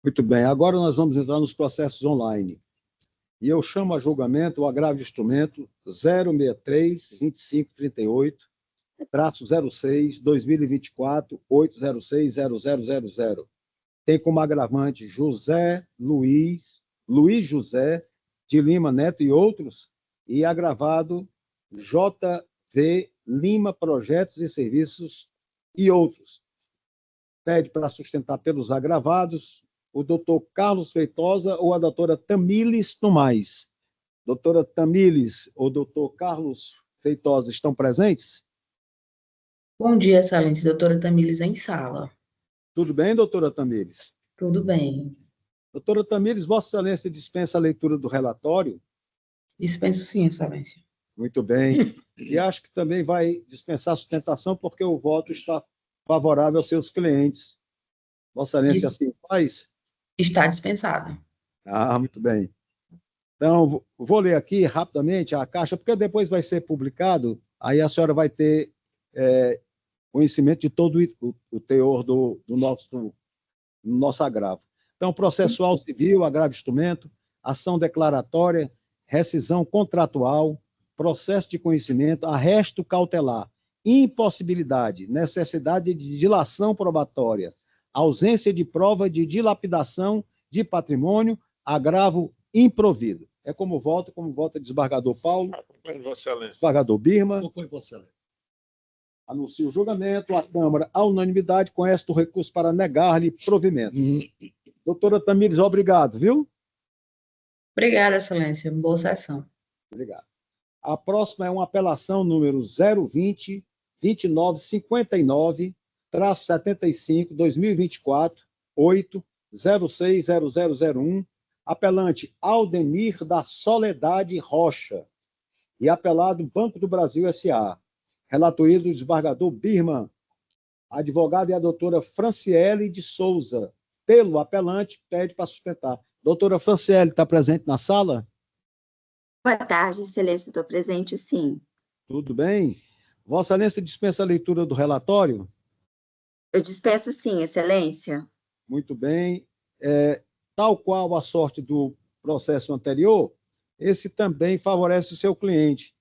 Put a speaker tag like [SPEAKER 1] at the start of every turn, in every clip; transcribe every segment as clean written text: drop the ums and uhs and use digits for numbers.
[SPEAKER 1] Muito bem, agora nós vamos entrar nos processos online. E eu chamo a julgamento o agravo de instrumento 063-2538-06-2024-806-0000. Tem como agravante José Luiz José de Lima Neto e outros, e agravado JV Lima Projetos e Serviços e outros. Pede para sustentar pelos agravados o doutor Carlos Feitosa ou a doutora Tamílis Tomás. Doutora Tamílis ou doutor Carlos Feitosa estão presentes?
[SPEAKER 2] Bom dia, excelência. Doutora Tamílis em sala.
[SPEAKER 1] Tudo bem, doutora Tamílis?
[SPEAKER 2] Tudo bem.
[SPEAKER 1] Doutora Tamílis, Vossa Excelência dispensa a leitura do relatório?
[SPEAKER 2] Dispenso sim, excelência.
[SPEAKER 1] Muito bem. E acho que também vai dispensar a sustentação, porque o voto está favorável aos seus clientes. Vossa Excelência assim faz?
[SPEAKER 2] Está dispensada.
[SPEAKER 1] Muito bem. Então, vou ler aqui rapidamente a caixa, porque depois vai ser publicado, aí a senhora vai ter conhecimento de todo o teor do nosso agravo. Então, processual civil, agravo de instrumento, ação declaratória, rescisão contratual, processo de conhecimento, arresto cautelar, impossibilidade, necessidade de dilação probatória, ausência de prova de dilapidação de patrimônio, agravo improvido. É como vota desembargador Paulo.
[SPEAKER 3] Acompanho, Vossa Excelência.
[SPEAKER 1] Desembargador Birma.
[SPEAKER 3] Acompanho, Vossa Excelência.
[SPEAKER 1] Anuncio o julgamento. A Câmara, à unanimidade, conhece o recurso para negar-lhe provimento. Doutora Tamílis, obrigado, viu?
[SPEAKER 2] Obrigada, excelência. Boa sessão.
[SPEAKER 1] Obrigado. A próxima é uma apelação número 020-29-59-75-2024-8-060001, apelante Aldemir da Soledade Rocha e apelado Banco do Brasil S.A. Relatoria do desembargador Birman, advogado e a doutora Franciele de Souza. Pelo apelante, pede para sustentar. Doutora Franciele, está presente na sala?
[SPEAKER 4] Boa tarde, excelência. Estou presente, sim.
[SPEAKER 1] Tudo bem. Vossa Excelência dispensa a leitura do relatório?
[SPEAKER 4] Eu dispenso, sim, excelência.
[SPEAKER 1] Muito bem. Tal qual a sorte do processo anterior, esse também favorece o seu cliente.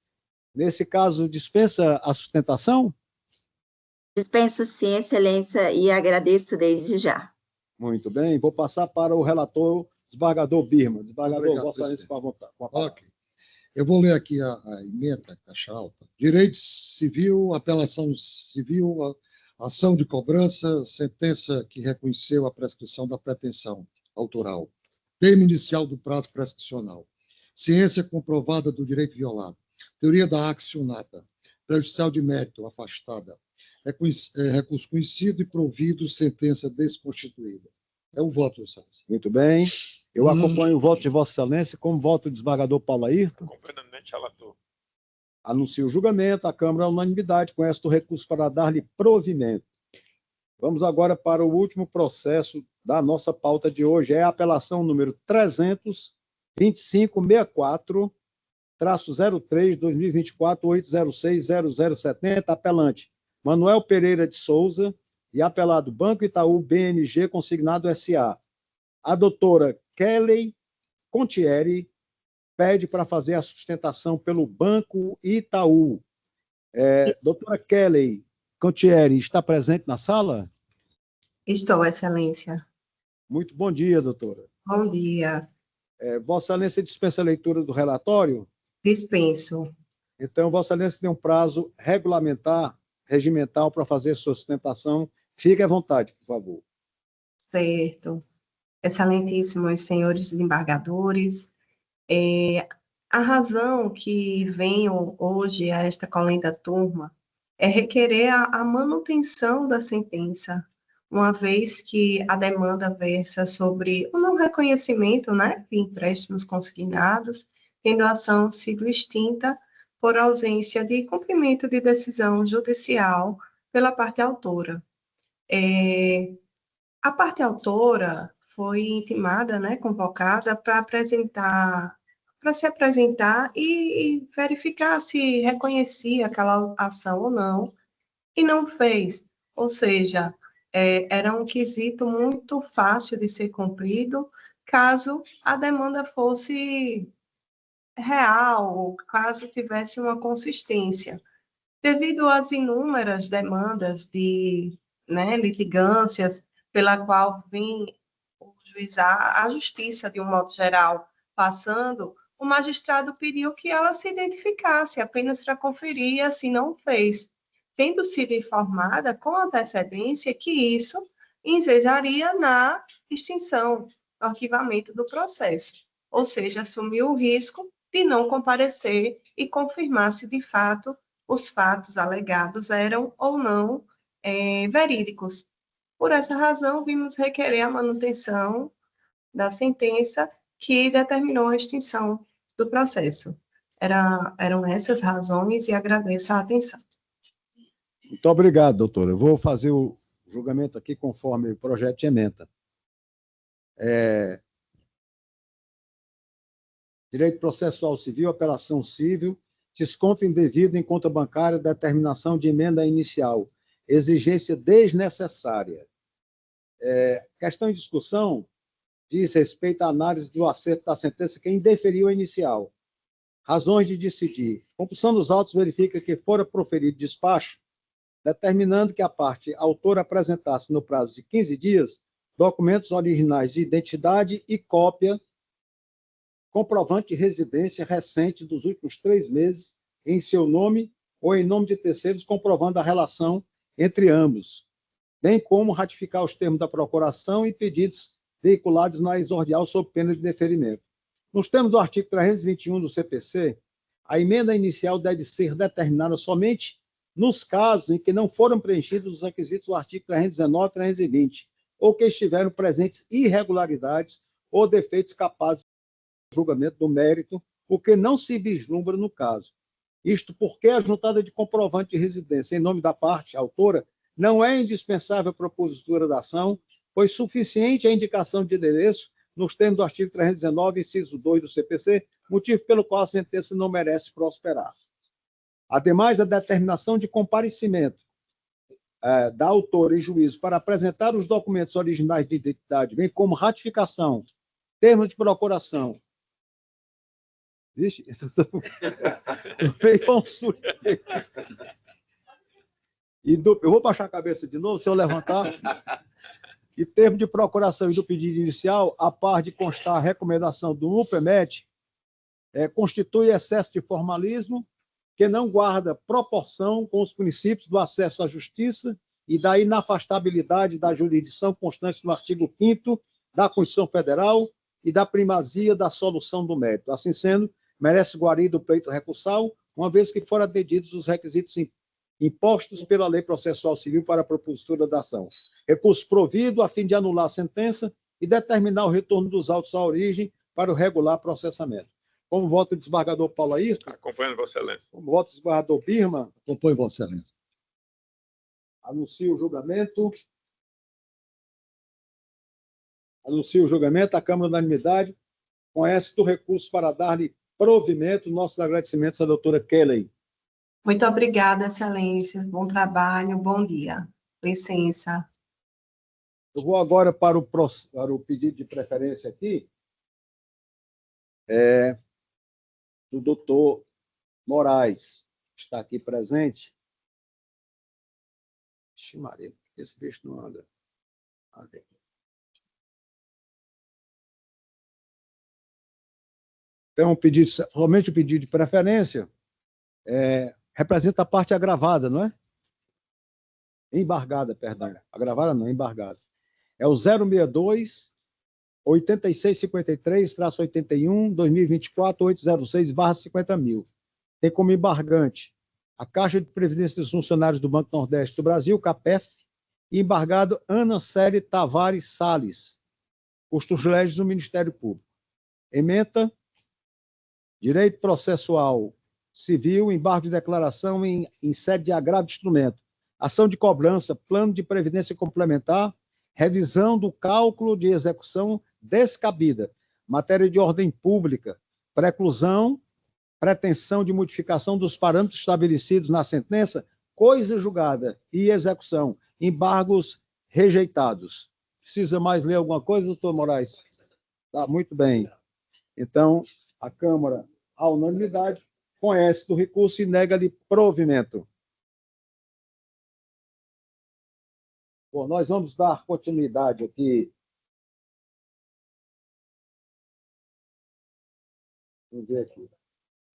[SPEAKER 1] Nesse caso, dispensa a sustentação?
[SPEAKER 4] Dispenso, sim, excelência, e agradeço desde já.
[SPEAKER 1] Muito bem. Vou passar para o relator, desembargador Birman. Desembargador,
[SPEAKER 3] Obrigado,
[SPEAKER 1] Vossa Excelência, com a vontade.
[SPEAKER 3] Ok. Eu vou ler aqui a emenda, caixa alta. Direito civil, apelação civil, ação de cobrança, sentença que reconheceu a prescrição da pretensão autoral, termo inicial do prazo prescricional, ciência comprovada do direito violado, teoria da accionata, prejudicial de mérito afastada, recurso conhecido e provido, sentença desconstituída. É o voto, excelência.
[SPEAKER 1] Muito bem. Eu acompanho o voto de Vossa Excelência como voto do desembargador Paulo Ayrton.
[SPEAKER 3] Acompanhamento, relator.
[SPEAKER 1] Anuncio o julgamento. A Câmara, à unanimidade, conhece o recurso para dar-lhe provimento. Vamos agora para o último processo da nossa pauta de hoje. É a apelação número 300-2564-03-2024-806-0070. Apelante Manuel Pereira de Souza e apelado Banco Itaú BNG Consignado S.A. A doutora Kelly Contieri pede para fazer a sustentação pelo Banco Itaú. Doutora Kelly Contieri, está presente na sala?
[SPEAKER 5] Estou, excelência.
[SPEAKER 1] Muito bom dia, doutora.
[SPEAKER 5] Bom dia.
[SPEAKER 1] Vossa Excelência dispensa a leitura do relatório?
[SPEAKER 5] Dispenso.
[SPEAKER 1] Então, Vossa Excelência tem um prazo regimental para fazer sua sustentação. Fique à vontade, por favor.
[SPEAKER 5] Certo. Excelentíssimos senhores desembargadores, a razão que venho hoje a esta colenda turma é requerer a manutenção da sentença, uma vez que a demanda versa sobre o não reconhecimento, né, de empréstimos consignados, tendo a ação sido extinta por ausência de cumprimento de decisão judicial pela parte autora. A parte autora foi intimada, né, convocada para se apresentar e verificar se reconhecia aquela ação ou não, e não fez. Ou seja, era um quesito muito fácil de ser cumprido, caso a demanda fosse real, ou caso tivesse uma consistência. Devido às inúmeras demandas de, né, litigâncias pela qual vem o juizar a justiça, de um modo geral, passando, o magistrado pediu que ela se identificasse, apenas para conferir, e assim não fez, tendo sido informada com antecedência que isso ensejaria na extinção, no arquivamento do processo, ou seja, assumiu o risco de não comparecer e confirmar se de fato os fatos alegados eram ou não verídicos. Por essa razão, vimos requerer a manutenção da sentença que determinou a extinção do processo. Eram essas razões e agradeço a atenção.
[SPEAKER 1] Muito obrigado, doutora. Eu vou fazer o julgamento aqui conforme o projeto de ementa. Direito processual civil, apelação civil, desconto indevido em conta bancária, determinação de emenda inicial, exigência desnecessária. Questão em discussão diz respeito à análise do acerto da sentença que indeferiu a inicial. Razões de decidir. Compulsão dos autos verifica que fora proferido despacho, determinando que a parte autora apresentasse no prazo de 15 dias documentos originais de identidade e cópia comprovante de residência recente dos últimos 3 meses em seu nome ou em nome de terceiros, comprovando a relação entre ambos, bem como ratificar os termos da procuração e pedidos veiculados na exordial sob pena de deferimento. Nos termos do artigo 321 do CPC, a emenda inicial deve ser determinada somente nos casos em que não foram preenchidos os requisitos do artigo 319 e 320, ou que estiveram presentes irregularidades ou defeitos capazes de julgamento do mérito, o que não se vislumbra no caso. Isto porque a juntada de comprovante de residência em nome da parte autora não é indispensável para a propositura da ação, pois suficiente a indicação de endereço nos termos do artigo 319, inciso 2 do CPC, motivo pelo qual a sentença não merece prosperar. Ademais, a determinação de comparecimento da autora em juízo para apresentar os documentos originais de identidade, bem como ratificação, termos de procuração. Vixe, eu vou baixar a cabeça de novo, se eu levantar. E termo de procuração e do pedido inicial, a par de constar a recomendação do UPMET, constitui excesso de formalismo que não guarda proporção com os princípios do acesso à justiça e da inafastabilidade da jurisdição constante no artigo 5º da Constituição Federal e da primazia da solução do mérito. Assim sendo, merece guarida o pleito recursal, uma vez que foram atendidos os requisitos impostos pela Lei Processual Civil para a propositura da ação. Recurso provido a fim de anular a sentença e determinar o retorno dos autos à origem para o regular processamento. Como voto do desembargador Paulo Ayrton?
[SPEAKER 6] Acompanho, Vossa Excelência.
[SPEAKER 1] Como voto do desembargador Birman?
[SPEAKER 3] Acompanho, Vossa Excelência.
[SPEAKER 1] Anuncio o julgamento. Anuncio o julgamento. A Câmara, unanimidade, conhece do recurso para dar-lhe provimento. Nossos agradecimentos à doutora Kelly.
[SPEAKER 5] Muito obrigada, Excelências. Bom trabalho, bom dia. Licença.
[SPEAKER 1] Eu vou agora para o pedido de preferência aqui, do doutor Moraes, que está aqui presente. Ixi, Maria, esse bicho não anda. Então, somente o pedido de preferência representa a parte agravada, não é? Embargada, perdão. Agravada não, embargada. É o 062 8653-81 2024 806/50.000. Tem como embargante a Caixa de Previdência dos Funcionários do Banco Nordeste do Brasil, CAPEF, e embargado Ana Célia Tavares Salles, custos legis do Ministério Público. Ementa, direito processual civil, embargo de declaração em sede de agravo de instrumento, ação de cobrança, plano de previdência complementar, revisão do cálculo de execução descabida, matéria de ordem pública, preclusão, pretensão de modificação dos parâmetros estabelecidos na sentença, coisa julgada e execução, embargos rejeitados. Precisa mais ler alguma coisa, doutor Moraes? Tá, muito bem. Então, a Câmara, à unanimidade, conhece do recurso e nega-lhe provimento. Bom, nós vamos dar continuidade aqui. Vamos ver aqui.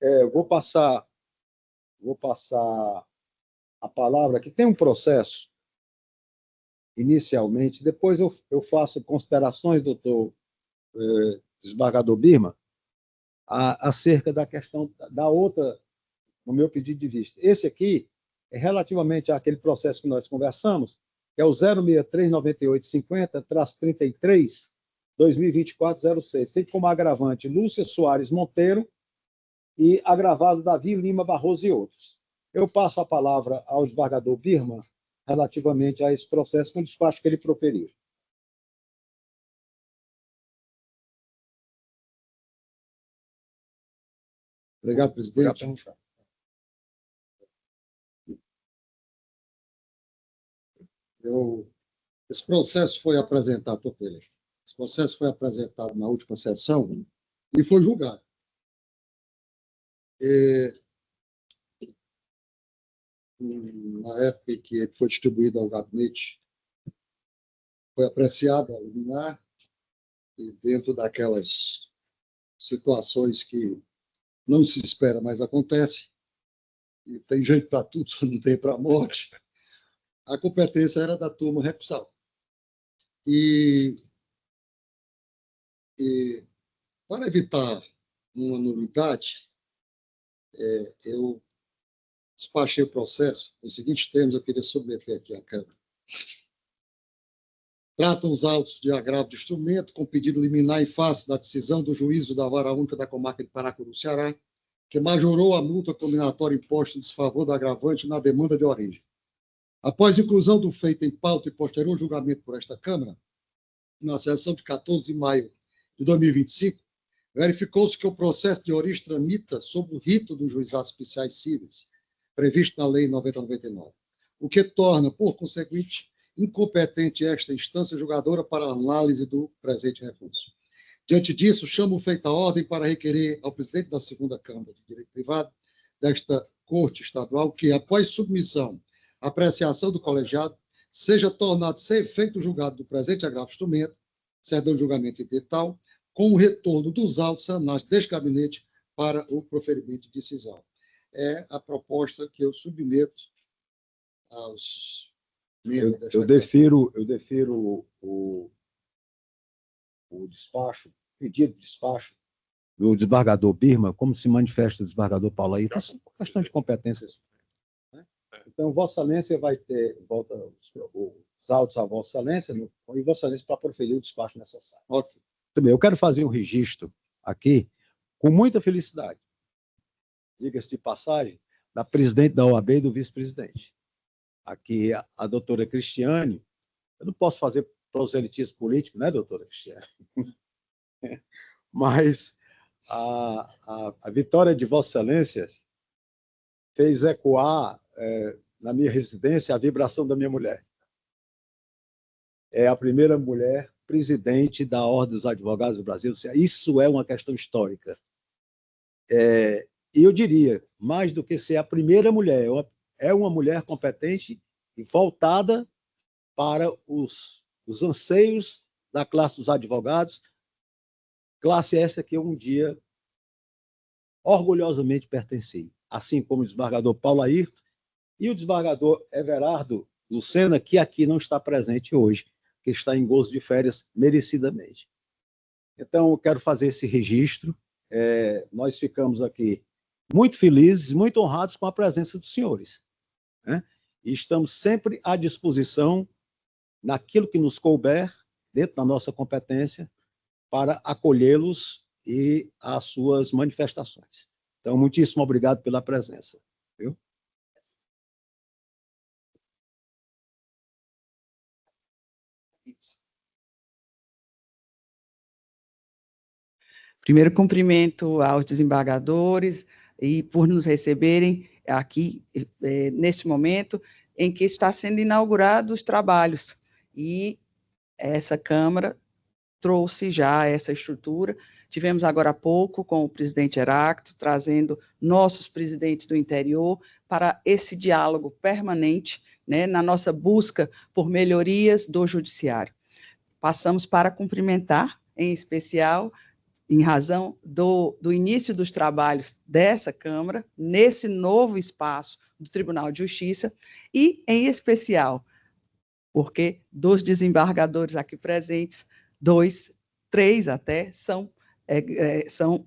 [SPEAKER 1] Eu vou passar a palavra aqui. Tem um processo, inicialmente, depois eu faço considerações, doutor desembargador Birman, acerca da questão da outra, no meu pedido de vista. Esse aqui é relativamente àquele processo que nós conversamos, que é o 0639850-33, 2024-06. Tem como agravante Lúcia Soares Monteiro e agravado Davi Lima Barroso e outros. Eu passo a palavra ao desembargador Birman relativamente a esse processo com o despacho que ele proferiu.
[SPEAKER 3] Obrigado, presidente. Esse processo foi apresentado, esse processo foi apresentado na última sessão e foi julgado. Na época em que ele foi distribuído ao gabinete, foi apreciado a liminar, e dentro daquelas situações que não se espera, mas acontece, e tem jeito para tudo, não tem para a morte, a competência era da turma recursal. E para evitar uma nulidade, eu despachei o processo nos seguintes termos, eu queria submeter aqui à Câmara. Tratam os autos de agravo de instrumento com pedido liminar em face da decisão do juízo da Vara Única da Comarca de Paracuru, Ceará, que majorou a multa combinatória imposta em desfavor do agravante na demanda de origem. Após inclusão do feito em pauta e posterior julgamento por esta Câmara, na sessão de 14 de maio de 2025, verificou-se que o processo de origem tramita sob o rito dos juizados especiais cíveis, previsto na Lei 90/99, o que torna, por conseguinte, incompetente esta instância julgadora para a análise do presente recurso. Diante disso, chamo o feito à ordem para requerer ao presidente da segunda Câmara de Direito Privado desta Corte Estadual que, após submissão à apreciação do colegiado, seja tornado sem efeito julgado do presente agravo instrumento, cedendo julgamento em tal, com o retorno dos autos anais deste gabinete para o proferimento de decisão. É a proposta que eu submeto aos membros desta
[SPEAKER 1] Eu defiro o despacho, pedido de despacho do desembargador Birman, como se manifesta o desembargador Paulo aí, é questão de competências. Né? Então, Vossa Excelência vai ter os autos a Vossa Excelência e Vossa Excelência para proferir o despacho necessário.
[SPEAKER 3] Ótimo.
[SPEAKER 1] Muito bem, eu quero fazer um registro aqui, com muita felicidade, diga-se de passagem, da presidente da OAB e do vice-presidente. Aqui, a doutora Cristiane, eu não posso fazer proselitismo político, né, doutora Cristiane? Mas a vitória de Vossa Excelência fez ecoar na minha residência a vibração da minha mulher. É a primeira mulher presidente da Ordem dos Advogados do Brasil. Isso é uma questão histórica. E eu diria, mais do que ser a primeira mulher, é uma mulher competente e voltada para os anseios da classe dos advogados, classe essa que eu um dia orgulhosamente pertenci, assim como o desembargador Paulo Ayrton e o desembargador Everardo Lucena, que aqui não está presente hoje, que está em gozo de férias merecidamente. Então, eu quero fazer esse registro. Nós ficamos aqui muito felizes, muito honrados com a presença dos senhores, né? E estamos sempre à disposição, naquilo que nos couber, dentro da nossa competência, para acolhê-los e as suas manifestações. Então, muitíssimo obrigado pela presença. Viu?
[SPEAKER 6] Primeiro, cumprimento aos desembargadores e por nos receberem aqui, neste momento, em que está sendo inaugurados os trabalhos e essa Câmara trouxe já essa estrutura. Tivemos agora há pouco com o presidente Heráclito, trazendo nossos presidentes do interior para esse diálogo permanente, né, na nossa busca por melhorias do judiciário. Passamos para cumprimentar, em especial, em razão do início dos trabalhos dessa Câmara, nesse novo espaço do Tribunal de Justiça, e, em especial, porque dos desembargadores aqui presentes, 2, 3 até, são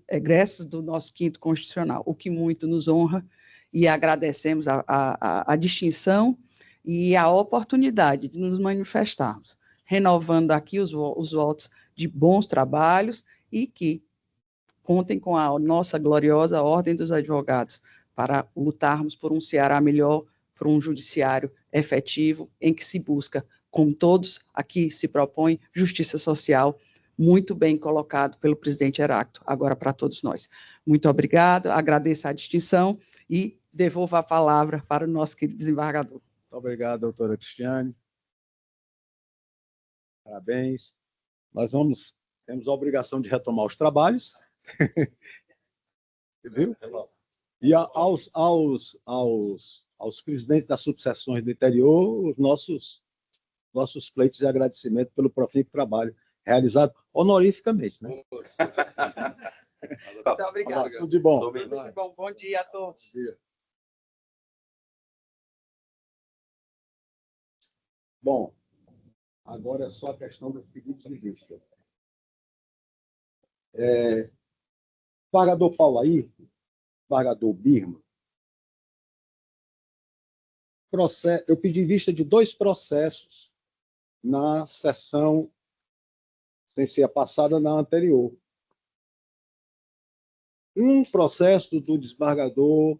[SPEAKER 6] egressos do nosso 5º Constitucional, o que muito nos honra, e agradecemos a distinção e a oportunidade de nos manifestarmos, renovando aqui os votos de bons trabalhos e que contem com a nossa gloriosa Ordem dos Advogados para lutarmos por um Ceará melhor, por um judiciário efetivo, em que se busca, como todos aqui se propõe, justiça social, muito bem colocado pelo presidente Heráclito, agora para todos nós. Muito obrigado, agradeço a distinção e devolvo a palavra para o nosso querido desembargador.
[SPEAKER 1] Muito obrigado, doutora Cristiane. Parabéns. Nós temos a obrigação de retomar os trabalhos. Viu? E aos presidentes das subseções do interior, os nossos pleitos de agradecimento pelo profícuo trabalho realizado honorificamente, né?
[SPEAKER 6] Muito obrigado.
[SPEAKER 1] Tudo de bom.
[SPEAKER 6] Tudo de bom. Bom dia a todos.
[SPEAKER 1] Bom dia. Bom, agora é só a questão dos pedidos de vista. Desembargador Paulo aí, desembargador Birma, eu pedi vista de 2 processos na sessão, sem ser a passada, na anterior. Um processo do desembargador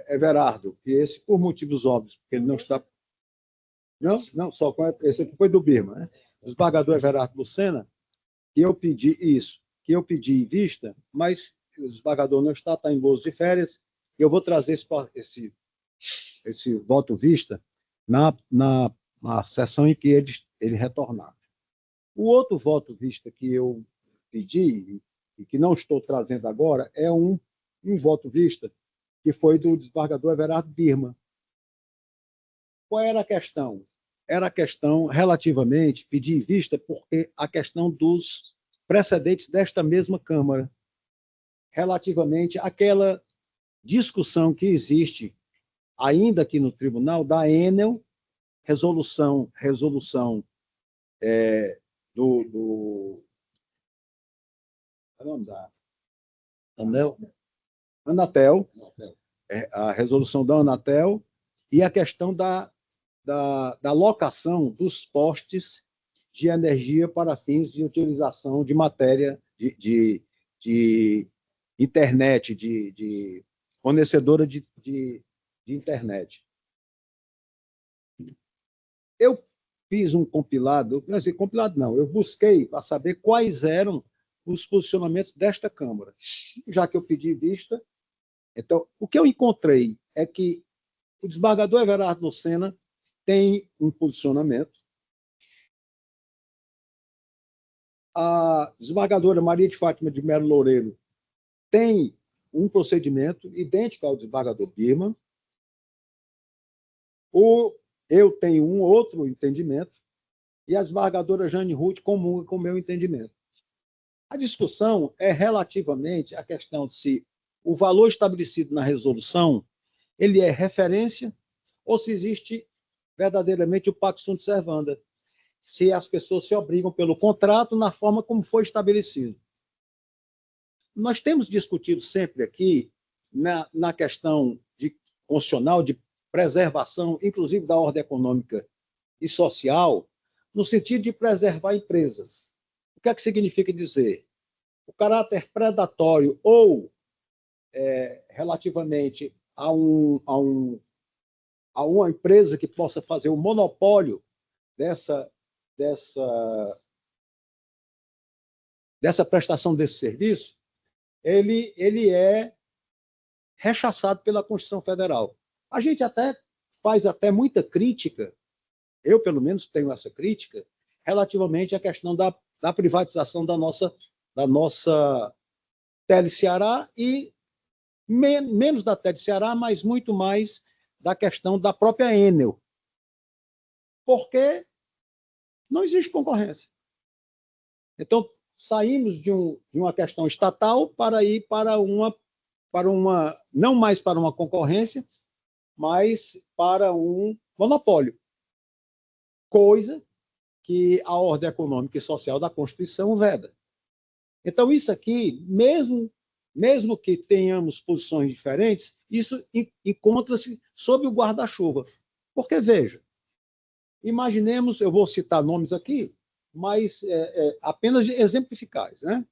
[SPEAKER 1] Everardo, que esse, por motivos óbvios, porque ele não está... Não, só esse foi do Birma, né? O desembargador Everardo Lucena, que eu pedi vista, mas o desembargador não está em gozo de férias, e eu vou trazer esse voto vista na sessão em que ele retornar. O outro voto vista que eu pedi, e que não estou trazendo agora, é um voto vista que foi do desembargador Everardo Birma. Qual era a questão? Era a questão relativamente, pedir vista, porque a questão dos precedentes desta mesma Câmara, relativamente àquela discussão que existe ainda aqui no tribunal da Enel, resolução do Anatel, a resolução da Anatel, e a questão da locação dos postes de energia para fins de utilização de matéria de internet, de fornecedora de internet. Eu fiz um compilado, eu busquei para saber quais eram os posicionamentos desta Câmara. Já que eu pedi vista, então, o que eu encontrei é que o desembargador Everardo Lucena tem um posicionamento, a desembargadora Maria de Fátima de Melo Loureiro tem um procedimento idêntico ao desembargador Birman, eu tenho um outro entendimento, e a desembargadora Jane Ruth comunga com o meu entendimento. A discussão é relativamente à questão de se o valor estabelecido na resolução ele é referência ou se existe verdadeiramente o pacto sunt servanda, se as pessoas se obrigam pelo contrato na forma como foi estabelecido. Nós temos discutido sempre aqui na questão constitucional de preservação, inclusive da ordem econômica e social, no sentido de preservar empresas. O que é que significa dizer? O caráter predatório ou relativamente a uma empresa que possa fazer o monopólio dessa prestação desse serviço, ele é rechaçado pela Constituição Federal. A gente faz muita crítica eu pelo menos tenho essa crítica, relativamente à questão da privatização da nossa Tele Ceará e menos da Tele Ceará, mas muito mais da questão da própria Enel. Porque não existe concorrência. Então, saímos de uma questão estatal para ir para uma, não mais para uma concorrência, mas para um monopólio. Coisa que a ordem econômica e social da Constituição veda. Então, isso aqui, mesmo que tenhamos posições diferentes, isso encontra-se sob o guarda-chuva. Porque, veja, imaginemos, eu vou citar nomes aqui, mas apenas exemplificais, né?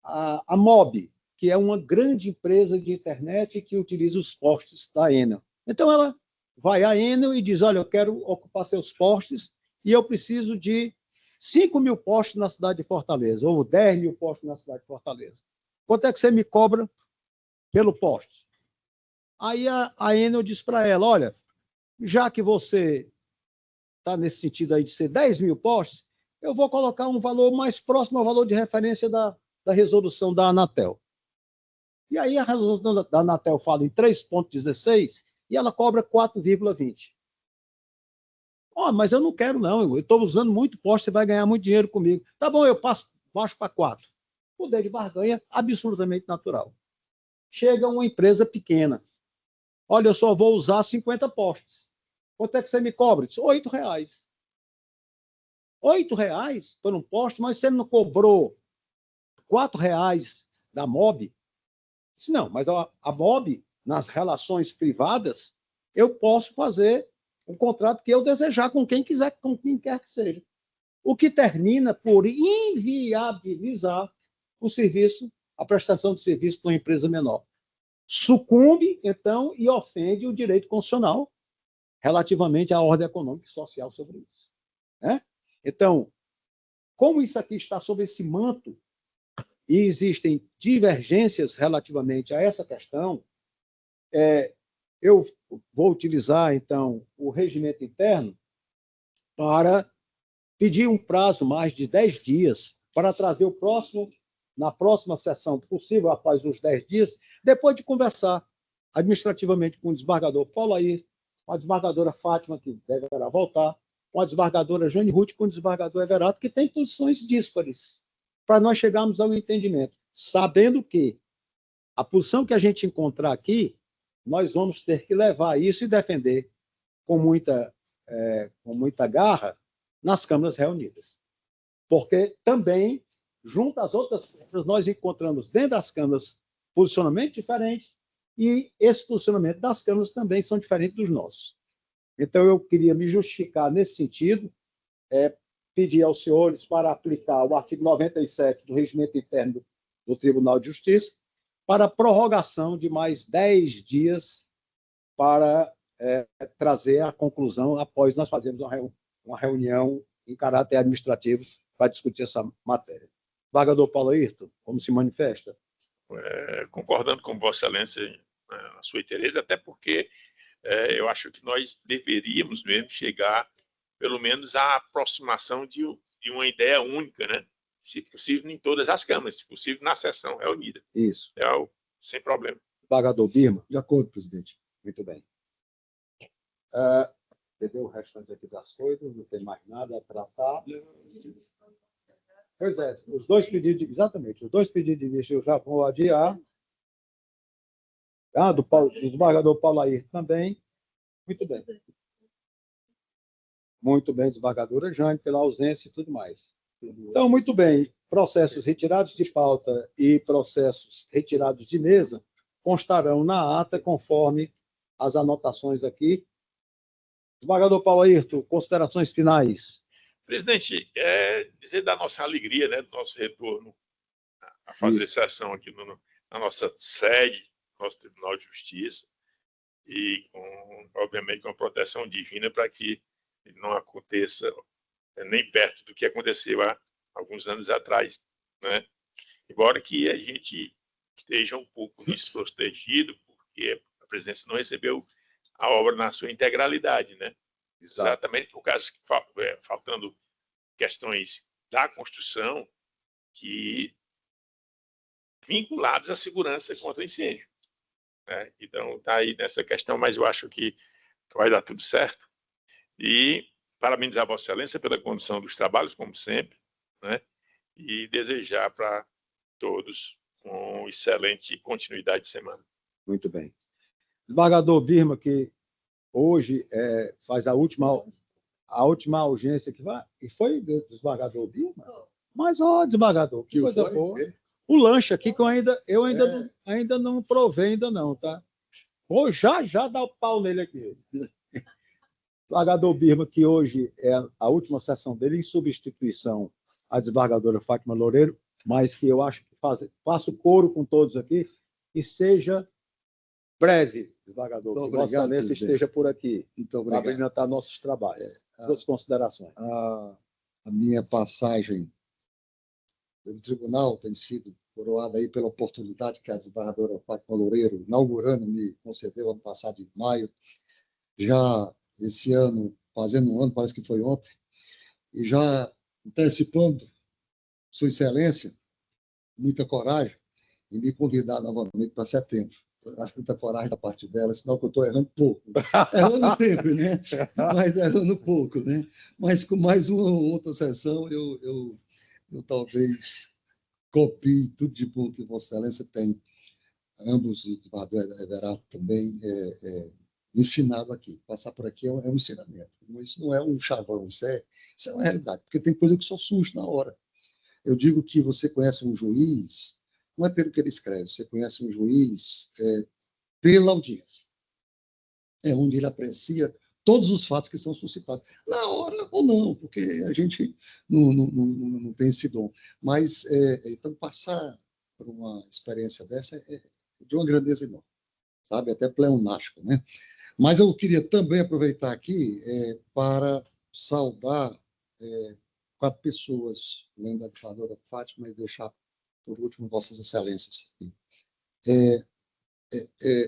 [SPEAKER 1] A MOB, que é uma grande empresa de internet que utiliza os postes da Enel. Então, ela vai à Enel e diz, olha, eu quero ocupar seus postes e eu preciso de 5 mil postes na cidade de Fortaleza, ou 10 mil postes na cidade de Fortaleza. Quanto é que você me cobra pelo poste? Aí a Enel diz para ela, olha, já que você está nesse sentido aí de ser 10 mil postes, eu vou colocar um valor mais próximo ao valor de referência da resolução da Anatel. E aí a resolução da Anatel fala em 3,16 e ela cobra 4,20. Mas eu não quero, não. Eu estou usando muito poste, você vai ganhar muito dinheiro comigo. Tá bom, eu baixo para 4. Poder de barganha absolutamente natural. Chega uma empresa pequena. Olha, eu só vou usar 50 postes. Quanto é que você me cobra? R$8. R$8 por um poste, mas você não cobrou R$4 da MOB? Não, mas a MOB, nas relações privadas, eu posso fazer um contrato que eu desejar com quem quiser, com quem quer que seja. O que termina por inviabilizar o serviço, a prestação de serviço para uma empresa menor. Sucumbe, então, e ofende o direito constitucional relativamente à ordem econômica e social sobre isso. Né? Então, como isso aqui está sob esse manto e existem divergências relativamente a essa questão, eu vou utilizar, então, o regimento interno para pedir um prazo mais de 10 dias para trazer na próxima sessão possível, após os 10 dias, depois de conversar administrativamente com o desembargador Paulo Ayrton, com a desembargadora Fátima, que deverá voltar, com a desembargadora Jane Ruth, com o desembargador Everato, que tem posições díspares, para nós chegarmos ao entendimento, sabendo que a posição que a gente encontrar aqui, nós vamos ter que levar isso e defender com muita garra nas câmaras reunidas. Porque também, junto às outras câmaras, nós encontramos dentro das câmaras posicionamentos diferentes e esse posicionamento das câmaras também são diferentes dos nossos. Então, eu queria me justificar nesse sentido, pedir aos senhores para aplicar o artigo 97 do Regimento Interno do Tribunal de Justiça para prorrogação de mais 10 dias para trazer a conclusão após nós fazermos uma reunião em caráter administrativo para discutir essa matéria. Desembargador Paulo Ayrton, como se manifesta?
[SPEAKER 7] Concordando com Vossa Excelência, a sua interesse, até porque eu acho que nós deveríamos mesmo chegar, pelo menos, à aproximação de uma ideia única, né? Se possível, em todas as câmaras, se possível, na sessão reunida.
[SPEAKER 1] Isso.
[SPEAKER 7] Sem problema.
[SPEAKER 1] Desembargador Birma?
[SPEAKER 3] De acordo, presidente.
[SPEAKER 1] Muito bem. Entendeu o restante aqui das coisas? Não tem mais nada a tratar. Pois é, os dois pedidos de vista eu já vou adiar. Do desembargador Paulo Ayrton também. Muito bem. Muito bem, desembargadora Jane, pela ausência e tudo mais. Então, muito bem. Processos retirados de pauta e processos retirados de mesa constarão na ata conforme as anotações aqui. Desembargador Paulo Ayrton, considerações finais.
[SPEAKER 7] Presidente, dizer da nossa alegria, né, do nosso retorno a fazer sessão aqui na nossa sede, nosso Tribunal de Justiça, e, obviamente, com a proteção divina para que não aconteça nem perto do que aconteceu há alguns anos atrás, né? Embora que a gente esteja um pouco desprotegido, porque a presidência não recebeu a obra na sua integralidade, né?
[SPEAKER 1] Exato.
[SPEAKER 7] Exatamente por causa que faltando questões da construção que vinculadas à segurança contra incêndio. Né? Então, está aí nessa questão, mas eu acho que vai dar tudo certo. E parabenizar a Vossa Excelência pela condução dos trabalhos, como sempre, né? E desejar para todos uma excelente continuidade de semana.
[SPEAKER 1] Muito bem. Desembargador Birma, que hoje faz a última audiência que vai. E foi desembargador Birma? Mas, desembargador, que coisa boa. O lanche aqui que eu ainda não provei, ainda não, tá? Vou já dar o pau nele aqui. Desembargador Birma, que hoje é a última sessão dele, em substituição à desembargadora Fátima Loureiro, mas que eu acho que faço coro com todos aqui, e seja breve, desembargador, que Vossa Excelência esteja por aqui para apresentar nossos trabalhos. Suas considerações.
[SPEAKER 3] A minha passagem pelo tribunal tem sido coroada aí pela oportunidade que a desembargadora Fátima Loureiro, inaugurando, me concedeu ano passado, em maio. Já esse ano, fazendo um ano, parece que foi ontem, e já antecipando Sua Excelência, muita coragem, em me convidar novamente para setembro. Eu acho muita coragem da parte dela, senão que eu estou errando pouco. Errando sempre, né? Mas errando pouco, né? Mas com mais uma ou outra sessão, eu talvez copie tudo de bom que Vossa Excelência tem. Ambos, o desembargador Everardo também, ensinado aqui. Passar por aqui é um ensinamento. Isso não é um chavão, isso é uma realidade. Porque tem coisa que só surge na hora. Eu digo que você conhece um juiz, não é pelo que ele escreve, você conhece um juiz pela audiência. É onde ele aprecia todos os fatos que são suscitados. Na hora ou não, porque a gente não tem esse dom. Mas, então, passar por uma experiência dessa é de uma grandeza enorme, sabe? Até pleonástico, né? Mas eu queria também aproveitar aqui para saudar 4 pessoas, além da desembargadora Fátima, e deixar, por último, Vossas Excelências.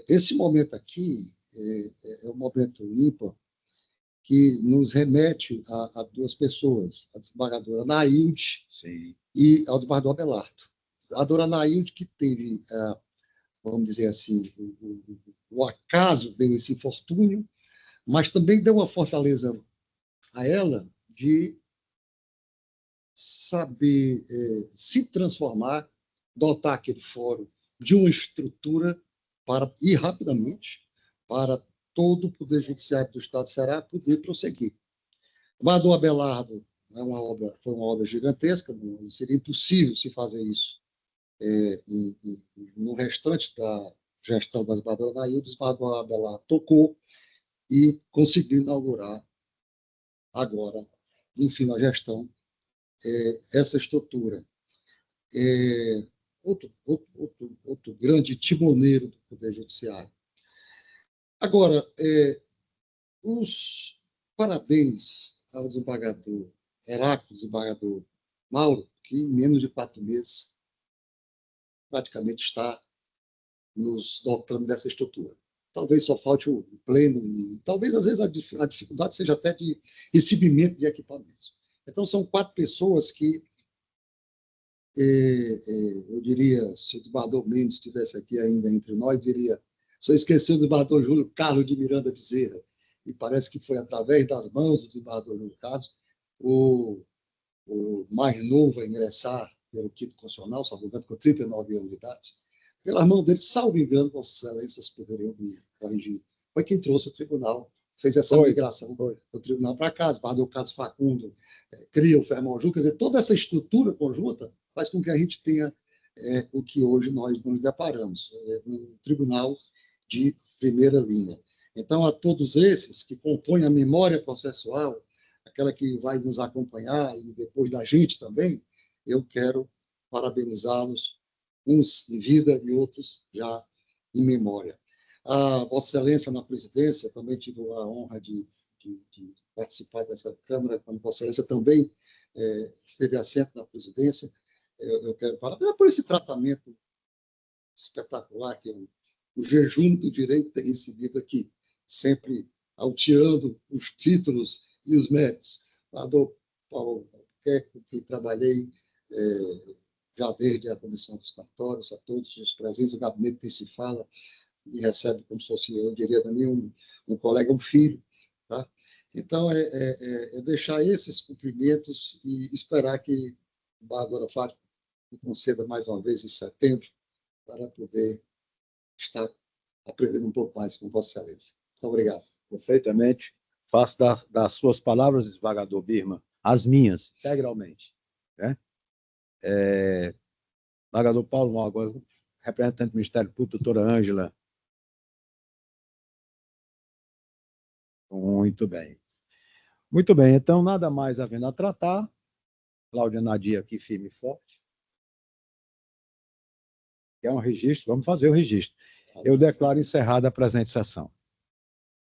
[SPEAKER 3] Esse momento aqui é um momento ímpar que nos remete a 2 pessoas, a desembargadora Nailde e ao desembargador Abelardo. A dona Nailde, que teve, vamos dizer assim, o acaso deu esse infortúnio, mas também deu uma fortaleza a ela de saber se transformar, dotar aquele fórum de uma estrutura para ir rapidamente para todo o Poder Judiciário do Estado do Ceará poder prosseguir. O desembargador Abelardo foi uma obra gigantesca, não seria impossível se fazer isso no restante da gestão da desembargadora Nailde. O desembargador Abelardo tocou e conseguiu inaugurar agora, enfim, na gestão, essa estrutura. Outro grande timoneiro do Poder Judiciário. Agora, os parabéns ao desembargador Heráclito, desembargador Mauro, que em menos de 4 meses praticamente está nos dotando dessa estrutura. Talvez só falte o pleno e talvez, às vezes, a dificuldade seja até de recebimento de equipamentos. Então, são 4 pessoas que, eu diria, se o desembargador Mendes estivesse aqui ainda entre nós, diria, só esqueceu do desembargador Júlio Carlos de Miranda Bezerra, e parece que foi através das mãos do desembargador Júlio Carlos o mais novo a ingressar pelo quinto constitucional, salvo engano, com 39 anos de idade. Pelas mãos dele, salvo engano, Vossas Excelências poderiam me corrigir. Foi quem trouxe o tribunal, fez essa migração do tribunal para cá, desembargador Carlos Facundo, cria o Fermão Ju, quer dizer, toda essa estrutura conjunta faz com que a gente tenha o que hoje nós nos deparamos, um tribunal de primeira linha. Então, a todos esses que compõem a memória processual, aquela que vai nos acompanhar e depois da gente também, eu quero parabenizá-los, uns em vida e outros já em memória. A Vossa Excelência na presidência, também tive a honra de participar dessa Câmara, quando Vossa Excelência também teve assento na presidência. Eu quero parabenizar por esse tratamento espetacular que o jejum do direito tem recebido aqui, sempre alteando os títulos e os méritos. Senador Paulo Albuquerque, que trabalhei já desde a comissão dos cartórios, a todos os presentes, o gabinete que se fala, me recebe como se fosse, eu diria também, um colega, um filho. Tá? Então, é deixar esses cumprimentos e esperar que Bárbara Fátima me conceda mais uma vez em setembro para poder estar aprendendo um pouco mais com Vossa Excelência. Muito obrigado.
[SPEAKER 1] Perfeitamente. Faço das suas palavras, desembargador Birman, as minhas, integralmente. Né? Desembargador Paulo, agora, representante do Ministério Público, doutora Ângela. Muito bem. Muito bem, então, nada mais havendo a tratar. Cláudia Nadia aqui, firme e forte. Quer um registro? Vamos fazer o registro. Eu declaro encerrada a presente sessão.